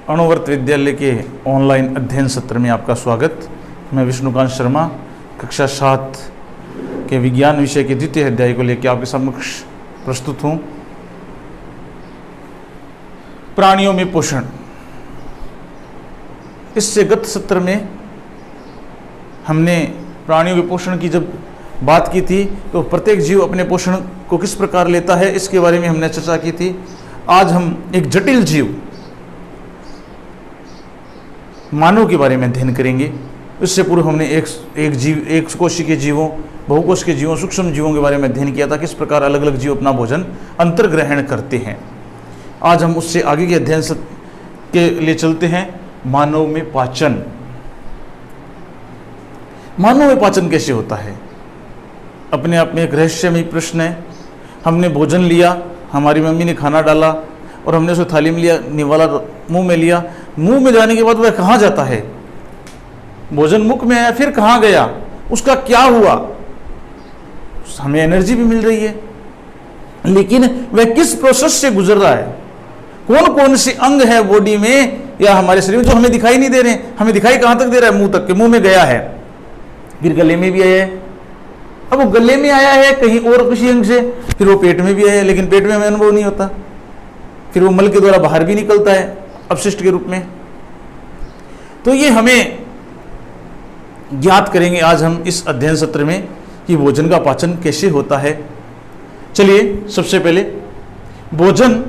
अणुवर्त विद्यालय के ऑनलाइन अध्ययन सत्र में आपका स्वागत। मैं विष्णुकांत शर्मा कक्षा 7 के विज्ञान विषय के द्वितीय अध्याय को लेकर आपके समक्ष प्रस्तुत हूँ। प्राणियों में पोषण। इससे गत सत्र में हमने प्राणियों के पोषण की जब बात की थी तो प्रत्येक जीव अपने पोषण को किस प्रकार लेता है इसके बारे में हमने चर्चा की थी। आज हम एक जटिल जीव मानव के बारे में अध्ययन करेंगे। इससे पूर्व हमने एक कोशिकीय जीवों, बहुकोशिकीय जीवों, सूक्ष्म जीवों के बारे में अध्ययन किया था, किस प्रकार अलग अलग जीव अपना भोजन अंतर्ग्रहण करते हैं। आज हम उससे आगे के अध्ययन के लिए चलते हैं। मानव में पाचन। मानव में पाचन कैसे होता है, अपने आप में एक रहस्यमय प्रश्न है। हमने भोजन लिया, हमारी मम्मी ने खाना डाला और हमने उसे थाली में लिया, निवाला मुंह में लिया। मुंह में जाने के बाद वह कहाँ जाता है? भोजन मुख में आया, फिर कहाँ गया, उसका क्या हुआ? हमें एनर्जी भी मिल रही है, लेकिन वह किस प्रोसेस से गुजर रहा है? कौन कौन से अंग है बॉडी में या हमारे शरीर में जो हमें दिखाई नहीं दे रहे? हमें दिखाई कहाँ तक दे रहा है? मुंह तक के। मुंह में गया है, फिर गले में भी आया है। अब वो गले में आया है कहीं और किसी अंग से, फिर वो पेट में भी आया है, लेकिन पेट में हमें अनुभव नहीं होता। फिर वो मल के द्वारा बाहर भी निकलता है अपशिष्ट के रूप में। तो ये हमें ज्ञात करेंगे आज हम इस अध्ययन सत्र में कि भोजन का पाचन कैसे होता है। चलिए, सबसे पहले भोजन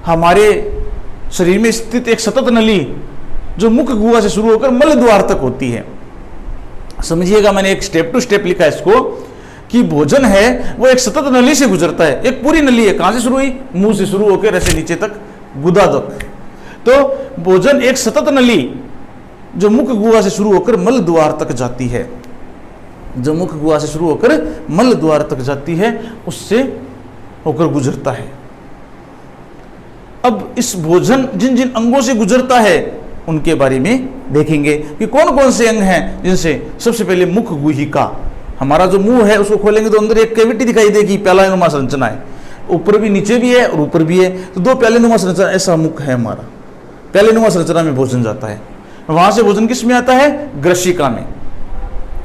हमारे शरीर में स्थित एक सतत नली जो मुख गुहा से शुरू होकर मल द्वार तक होती है। समझिएगा, मैंने एक स्टेप टू स्टेप लिखा है इसको कि भोजन है वो एक सतत नली से गुजरता है। एक पूरी नली है, कहां से शुरू हुई? मुंह से शुरू होकर ऐसे नीचे तक, गुदा तक। तो भोजन एक सतत नली जो मुख गुहा से शुरू होकर मल द्वार तक जाती है, जो मुख गुहा से शुरू होकर मल द्वार तक जाती है, उससे होकर गुजरता है। अब इस भोजन जिन जिन अंगों से गुजरता है उनके बारे में देखेंगे कि कौन कौन से अंग हैं जिनसे। सबसे पहले मुख गुहिका। हमारा जो मुंह है उसको खोलेंगे तो अंदर एक कैविटी दिखाई देगी, प्यालानुमा संरचना है। ऊपर भी, नीचे भी है और ऊपर भी है, तो दो प्यालानुमा संरचना, ऐसा मुख है हमारा। प्यालानुमा संरचना में भोजन जाता है। वहां से भोजन किस में आता है? ग्रशिका में।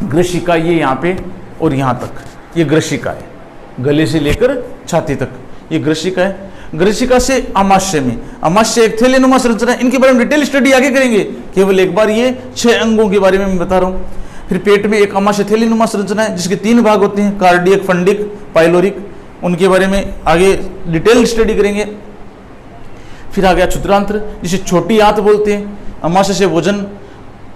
ग्रशिका ये यहाँ पे और यहाँ तक, ये ग्रशिका है। गले से लेकर छाती तक ये ग्रशिका है। ग्रशिका से आमाशय में, आमाशय एक थैलेनुमा संरचना है। इनके बारे में डिटेल स्टडी आगे करेंगे, केवल एक बार ये 6 अंगों के बारे में मैं बता रहा हूँ। फिर पेट में एक आमाशय थैलेनुमा संरचना है जिसके 3 भाग होते हैं, कार्डियक, फंडिक, पाइलोरिक। उनके बारे में आगे डिटेल स्टडी करेंगे। फिर आ गया क्षुद्रांत्र जिसे छोटी आंत बोलते हैं। आमाशय से भोजन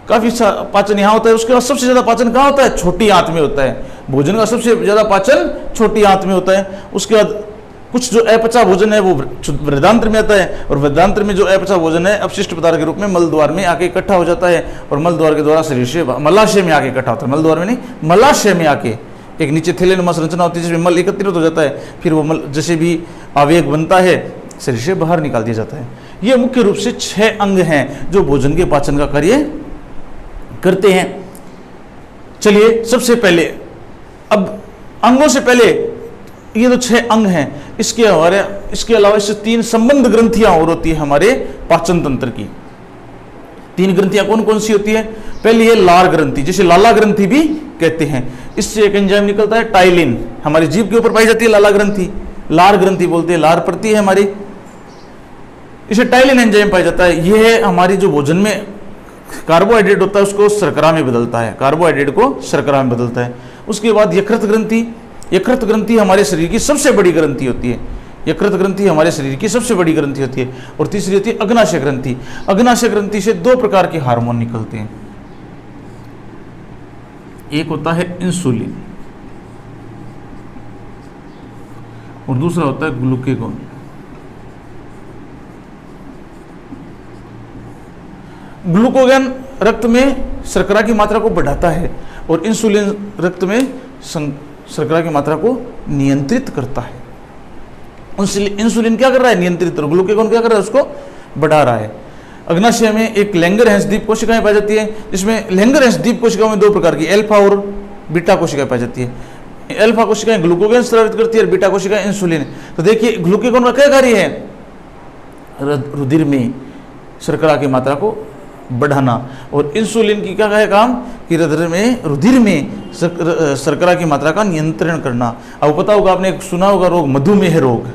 काफी पाचन यहाँ होता है। उसके बाद सबसे ज्यादा पाचन कहाँ होता है? छोटी आंत में होता है। भोजन का सबसे ज्यादा पाचन छोटी आंत में होता है। उसके बाद कुछ जो अपचा भोजन है वो वृद्धांत्र में आता है, और वृद्धांत्र में जो अपचा भोजन है अपशिष्ट पदार्थ के रूप में मल द्वार में आके इकट्ठा हो जाता है, और मल द्वार के द्वारा शरीर से मलाशय में आके इकट्ठा होता है। मल द्वार में नहीं, मलाशय में आके एक नीचे थैलेनुमा संरचना होती है जिसमें मल एकत्रित हो जाता है। फिर वो मल जैसे भी आवेग बनता है शरीर से बाहर निकाल दिया जाता है। ये मुख्य रूप से 6 अंग हैं जो भोजन के पाचन का कार्य करते हैं। चलिए, सबसे पहले, अब अंगों से पहले ये तो 6 अंग हैं, इसके अलावा इससे 3 संबंध ग्रंथियां और होती है हमारे पाचन तंत्र की। 3 ग्रंथियां कौन कौन सी होती है? पहली है लार ग्रंथि, जिसे लाला ग्रंथि भी कहते हैं। इससे एक एंजाइम निकलता है टाइलिन, हमारी जीभ के ऊपर पाई जाती है लाला ग्रंथि, लार ग्रंथि बोलते हैं। लार प्रति है हमारी, इसे टाइलिन एंजाइम पाया जाता है। यह है हमारी जो भोजन में कार्बोहाइड्रेट होता है उसको शर्करा में बदलता है, कार्बोहाइड्रेट को शर्करा में बदलता है। उसके बाद यकृत ग्रंथि। यकृत ग्रंथि हमारे शरीर की सबसे बड़ी ग्रंथि होती है। यकृत ग्रंथि हमारे शरीर की सबसे बड़ी ग्रंथि होती है। और तीसरी होती है अग्नाशय ग्रंथि। अग्नाशय ग्रंथि से 2 प्रकार के हार्मोन निकलते हैं। एक होता है इंसुलिन और दूसरा होता है ग्लूकेगॉन। ग्लूकोगन रक्त में शर्करा की मात्रा को बढ़ाता है और इंसुलिन रक्त में शर्करा की मात्रा को नियंत्रित करता है। इंसुलिन क्या कर रहा है? नियंत्रित। और ग्लूकेगॉन क्या कर रहा है? उसको बढ़ा रहा है। अग्नाशय में एक लैंगरहैंस द्वीप कोशिकाएं पाई जाती है, जिसमें लैंगरहैंस द्वीप कोशिकाओं में 2 प्रकार की अल्फा और बीटा कोशिकाएं पाई जाती है। अल्फा कोशिकाएं ग्लूकोगन स्रावित करती है और बीटा कोशिकाएं इंसुलिन। तो देखिए, ग्लूकेगॉन का क्या कार्य है? रुधिर में शर्करा की मात्रा को बढ़ाना। और इंसुलिन की क्या है काम कि रुधिर में शर्करा की मात्रा का नियंत्रण करना। अब पता होगा, आपने सुना होगा रोग मधुमेह रोग,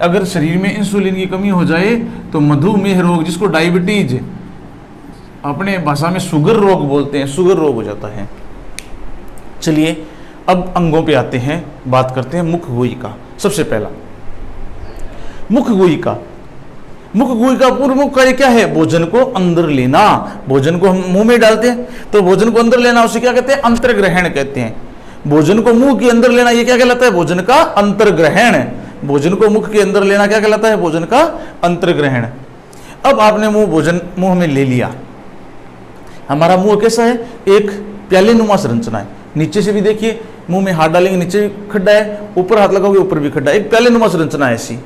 अगर शरीर में इंसुलिन की कमी हो जाए तो मधुमेह रोग, जिसको डायबिटीज अपने भाषा में शुगर रोग बोलते हैं, शुगर रोग हो जाता है। चलिए अब अंगों पे आते हैं, बात करते हैं मुख गुहिका। सबसे पहला मुख गुहिका। मुख गुहिका पूर्व कार्य क्या है? भोजन को अंदर लेना। भोजन को हम मुंह में डालते हैं तो भोजन को अंदर लेना, उसे क्या कहते हैं? अंतर्ग्रहण कहते हैं। भोजन को मुंह के अंदर लेना, ये क्या कहलाता है? भोजन का अंतर्ग्रहण। भोजन को मुख के अंदर लेना क्या कहलाता है? भोजन का अंतर्ग्रहण। अब आपने भोजन मुंह में ले लिया। हमारा मुंह कैसा है? एक प्याले नुमा संरचना है। नीचे से भी देखिए, मुंह में हाथ डालेंगे नीचे भी खड्डा है, ऊपर हाथ लगाओगे ऊपर भी खड्डा है। एक प्याले नुमा संरचना ऐसी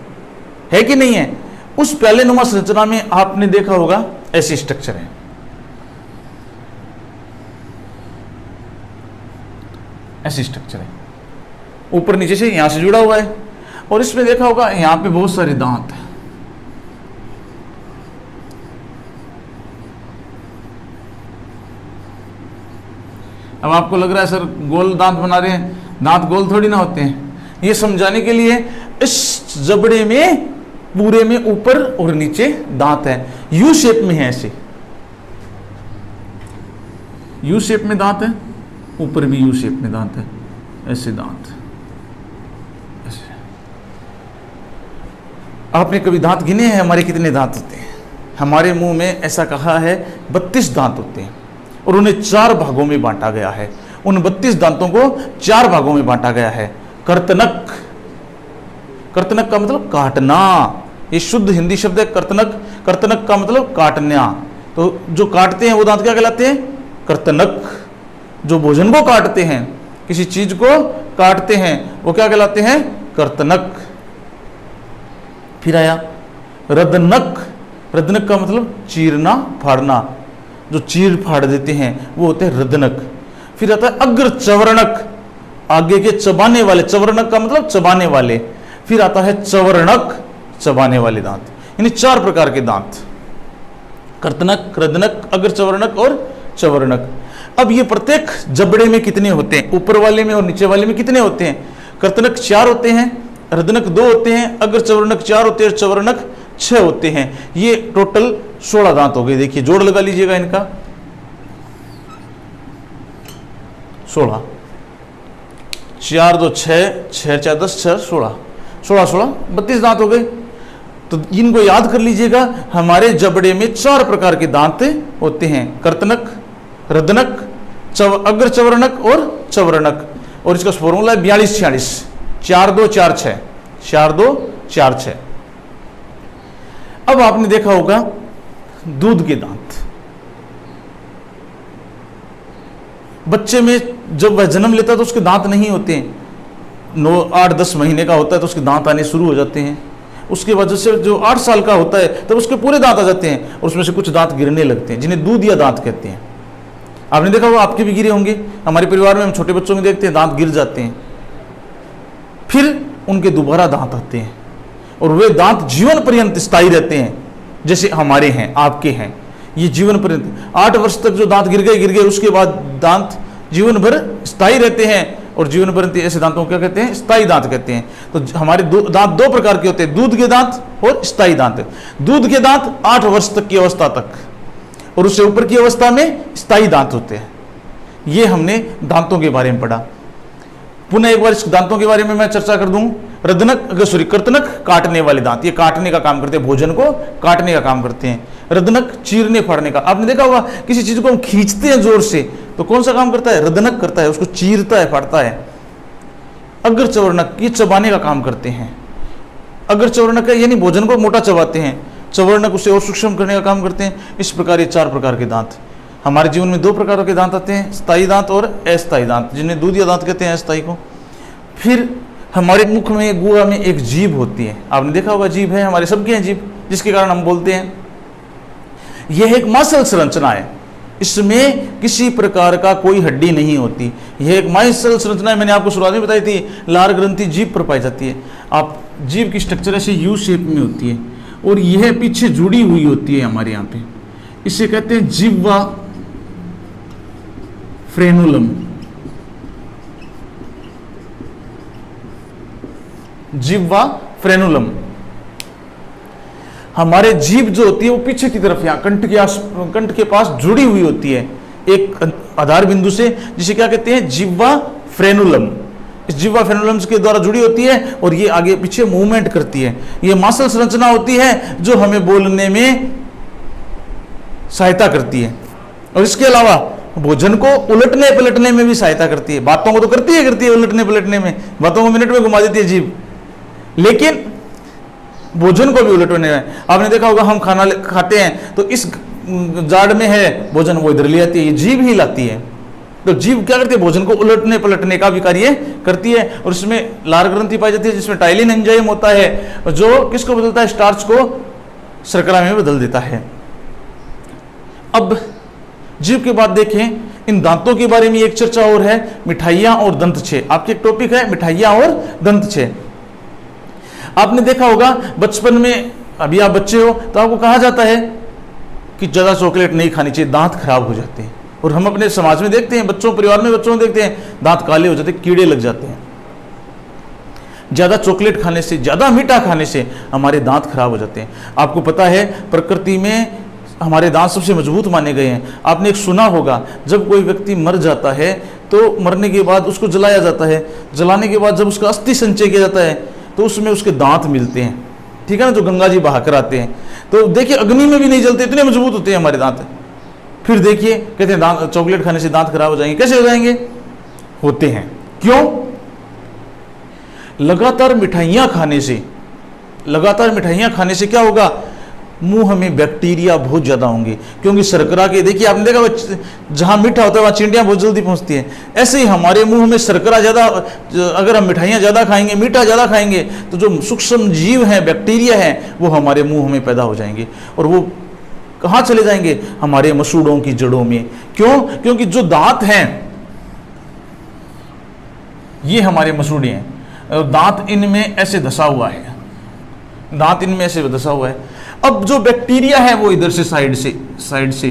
है कि नहीं है? उस प्याले नुमा संरचना में आपने देखा होगा ऐसी स्ट्रक्चर है। ऐसी स्ट्रक्चर है, ऊपर नीचे से यहां से जुड़ा हुआ है। और इसमें देखा होगा यहां पे बहुत सारे दांत हैं। अब आपको लग रहा है सर गोल दांत बना रहे हैं, दांत गोल थोड़ी ना होते हैं। ये समझाने के लिए इस जबड़े में पूरे में ऊपर और नीचे दांत है, यू शेप में है। ऐसे यू शेप में दांत है, ऊपर भी यू शेप में दांत है, ऐसे दांत ऐसे। आपने कभी दांत गिने हैं? हमारे कितने दांत होते हैं? हमारे मुंह में ऐसा कहा है 32 दांत होते हैं और उन्हें 4 भागों में बांटा गया है। उन 32 दांतों को 4 भागों में बांटा गया है। कर्तनक, कर्तनक का मतलब काटना, ये शुद्ध हिंदी शब्द है कर्तनक। कर्तनक का मतलब काटना। तो जो काटते हैं वो दांत क्या कहलाते हैं? कर्तनक। जो भोजन को काटते हैं, किसी चीज को काटते हैं, वो क्या कहलाते हैं? कर्तनक। फिर आया रदनक। रदनक का मतलब चीरना फाड़ना, जो चीर फाड़ देते हैं वो होते हैं रदनक। फिर आता है अग्र चवर्णक, आगे के चबाने वाले। चवर्णक का मतलब चबाने वाले। फिर आता है चवर्णक, चबाने वाले दांत। यानी 4 प्रकार के दांत, कर्तनक, रदनक, अग्र चवर्णक और चवर्णक। अब ये प्रत्येक जबड़े में कितने होते हैं? ऊपर वाले में और नीचे वाले में कितने होते हैं? कर्तनक 4 होते हैं, रदनक 2 होते हैं, अग्र चवर्णक 4 होते हैं, चवर्णक 6 होते हैं। ये टोटल 16 दांत हो गए। देखिए जोड़ लगा लीजिएगा इनका, 16, 4 2 6, 6 4 10, 6 16, 16 16 32 दांत हो गए। तो इनको याद कर लीजिएगा। हमारे जबड़े में 4 प्रकार के दांत होते हैं, कर्तनक, रदनक, अग्र चवर्णक और चवर्णक। और इसका फॉर्मूला है 42 46, 4 2 4 6, 4 2 4 6। अब आपने देखा होगा दूध के दांत। बच्चे में जब वह जन्म लेता है तो उसके दांत नहीं होते हैं, 9 8 10 महीने का होता है तो उसके दांत आने शुरू हो जाते हैं। उसके वजह से जो 8 साल का होता है तब उसके पूरे दांत आ जाते हैं और उसमें से कुछ दांत गिरने लगते हैं, जिन्हें दूध या दांत कहते हैं। आपने देखा होगा, आपके भी गिरे होंगे। हमारे परिवार में हम छोटे बच्चों में देखते हैं दांत गिर जाते हैं, फिर उनके दोबारा दांत आते हैं और वे दांत जीवन पर्यंत स्थायी रहते हैं। जैसे हमारे हैं, आपके हैं, ये जीवन पर्यंत 8 वर्ष तक जो दांत गिर गए, उसके बाद दांत जीवन भर स्थायी रहते हैं। और जीवन पर्यंत ऐसे दांतों को क्या कहते हैं? स्थायी दांत कहते हैं। तो हमारे दांत 2 प्रकार के होते हैं, दूध के दांत और स्थायी दांत। दूध के दांत 8 वर्ष तक की अवस्था तक और उससे ऊपर की अवस्था में स्थायी दांत होते हैं। ये हमने दांतों के बारे में पढ़ा। पुनः एक बार इस दांतों के बारे में मैं चर्चा कर दूं। कर्तनक काटने वाले दांत, ये काटने का काम करते हैं, भोजन को काटने का काम करते हैं। रदनक चीरने फाड़ने का। आपने देखा होगा किसी चीज को हम खींचते हैं जोर से तो कौन सा काम करता है? रदनक करता है, उसको चीरता है, फाड़ता है। अग्र चवर्णक ये चबाने का काम करते हैं। अग्र चवर्णक यानी भोजन को मोटा चबाते हैं, चवर्णक उसे और सूक्ष्म करने का काम करते हैं। इस प्रकार ये 4 प्रकार के दांत। हमारे जीवन में 2 प्रकार के दांत आते हैं, स्थायी दांत और अस्थायी दांत, जिन्हें दूध या दांत कहते हैं, अस्थायी को। फिर हमारे मुख में, गुहा में एक जीभ होती है। आपने देखा होगा जीभ है, हमारे सबके हैं जीभ, जिसके कारण हम बोलते हैं। यह एक मांसल संरचना है, इसमें किसी प्रकार का कोई हड्डी नहीं होती। यह एक मांसल संरचना है। मैंने आपको शुरुआत में बताई थी, लार ग्रंथि जीभ पर पाई जाती है। आप जीभ की स्ट्रक्चर ऐसे यू शेप में होती है और यह पीछे जुड़ी हुई होती है हमारे यहाँ पे, इसे कहते हैं जिह्वा फ्रेनुलम। जिह्वा फ्रेनुलम, हमारे जीभ जो होती है वो पीछे की तरफ यहाँ कंठ के पास जुड़ी हुई होती है एक आधार बिंदु से, जिसे क्या कहते हैं जिह्वा फ्रेनुलम। इस जिह्वा फ्रेनुलम के द्वारा जुड़ी होती है और ये आगे पीछे मूवमेंट करती है। ये मांसल संरचना होती है जो हमें बोलने में सहायता करती है, और इसके अलावा भोजन को उलटने पलटने में भी सहायता करती है। बातों को तो करती है उलटने पलटने में, बातों को मिनट में घुमा देती है जीभ, लेकिन भोजन को भी उलटने में। आपने देखा होगा हम खाना खाते हैं तो इस जाड़ में है भोजन, वो इधर ले आती है, ये जीभ ही लाती है। तो जीभ क्या करती है, भोजन को उलटने पलटने का भी कार्य करती है। और इसमें लार ग्रंथि पाई जाती है जिसमें टाइलिन एंजाइम होता है जो किसको बदलता है, स्टार्च को शर्करा में बदल देता है। अब जीभ के बाद देखें इन दांतों के बारे में एक चर्चा और है, मिठाइयां और दंतछेद। आपके एक टॉपिक है मिठाइयां और दंतछेद। आपने देखा होगा बचपन में, अभी आप बच्चे हो तो आपको कहा जाता है कि ज्यादा चॉकलेट नहीं खानी चाहिए, दांत खराब हो जाते हैं। और हम अपने समाज में देखते हैं, बच्चों परिवार में बच्चों देखते हैं दांत काले हो जाते हैं, कीड़े लग जाते हैं। ज्यादा चॉकलेट खाने से, ज्यादा मीठा खाने से हमारे दांत खराब हो जाते हैं। आपको पता है प्रकृति में हमारे दांत सबसे मजबूत माने गए हैं। आपने एक सुना होगा जब कोई व्यक्ति मर जाता है तो मरने के बाद उसको जलाया जाता है, जलाने के बाद जब उसका अस्थि संचय किया जाता है तो उसमें उसके दांत मिलते हैं, ठीक है ना, जो गंगा जी बहाकर आते हैं। तो देखिए अग्नि में भी नहीं जलते, इतने मजबूत होते हैं हमारे दांत। फिर देखिए कहते हैं दांत, चॉकलेट खाने से दांत खराब हो जाएंगे। कैसे हो जाएंगे? होते हैं। क्यों? लगातार मिठाइयां खाने से क्या होगा, मुंह में बैक्टीरिया बहुत ज्यादा होंगे, क्योंकि शर्करा के, देखिए आपने देखा जहां मीठा होता है वहां चींटियां बहुत जल्दी पहुंचती हैं। ऐसे ही हमारे मुंह में शर्करा ज्यादा, अगर हम मिठाइयां ज्यादा खाएंगे, मीठा ज्यादा खाएंगे तो जो सूक्ष्म जीव हैं, बैक्टीरिया हैं, वो हमारे मुंह में पैदा हो जाएंगे। और वो कहां चले जाएंगे? हमारे मसूड़ों की जड़ों में। क्यों? क्योंकि जो दांत हैं ये हमारे मसूड़े हैं, दांत इनमें ऐसे धसा हुआ है, दांत इनमें ऐसे धसा हुआ है। अब जो बैक्टीरिया है वो इधर से साइड से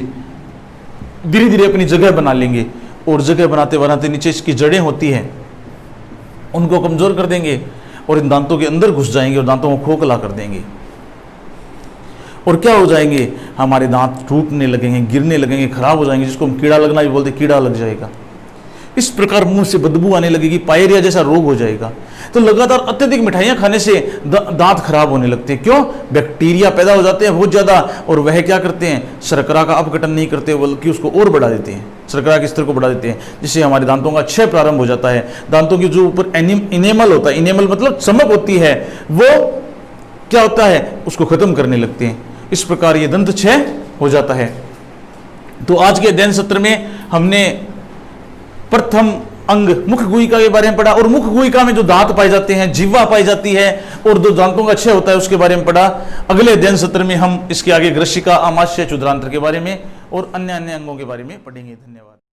धीरे धीरे अपनी जगह बना लेंगे, और जगह बनाते बनाते नीचे इसकी जड़ें होती हैं उनको कमजोर कर देंगे और इन दांतों के अंदर घुस जाएंगे और दांतों को खोखला कर देंगे। और क्या हो जाएंगे? हमारे दांत टूटने लगेंगे, गिरने लगेंगे, खराब हो जाएंगे, जिसको हम कीड़ा लगना भी बोलते, कीड़ा लग जाएगा। इस प्रकार मुंह से बदबू आने लगेगी, पायरिया जैसा रोग हो जाएगा। तो लगातार अत्यधिक मिठाइयां खाने से दांत खराब होने लगते हैं। क्यों? बैक्टीरिया पैदा हो जाते हैं बहुत ज्यादा, और वह क्या करते हैं, शर्करा का अपघटन नहीं करते बल्कि उसको और बढ़ा देते हैं, शर्करा के स्तर को बढ़ा देते हैं, जिससे हमारे दांतों का क्षय प्रारंभ हो जाता है। दांतों के जो ऊपर इनेमल होता है, इनेमल मतलब चमक होती है, वो क्या होता है, उसको खत्म करने लगते हैं। इस प्रकार ये दंत क्षय हो जाता है। तो आज के अध्ययन सत्र में हमने प्रथम अंग मुख गुहिका के बारे में पढ़ा, और मुख गुहिका में जो दांत पाए जाते हैं, जिह्वा पाई जाती है, और जो दांतों का क्षय होता है उसके बारे में पढ़ा। अगले अध्ययन सत्र में हम इसके आगे ग्रशिका, आमाशय, क्षुद्रांत्र के बारे में और अन्य अंगों के बारे में पढ़ेंगे। धन्यवाद।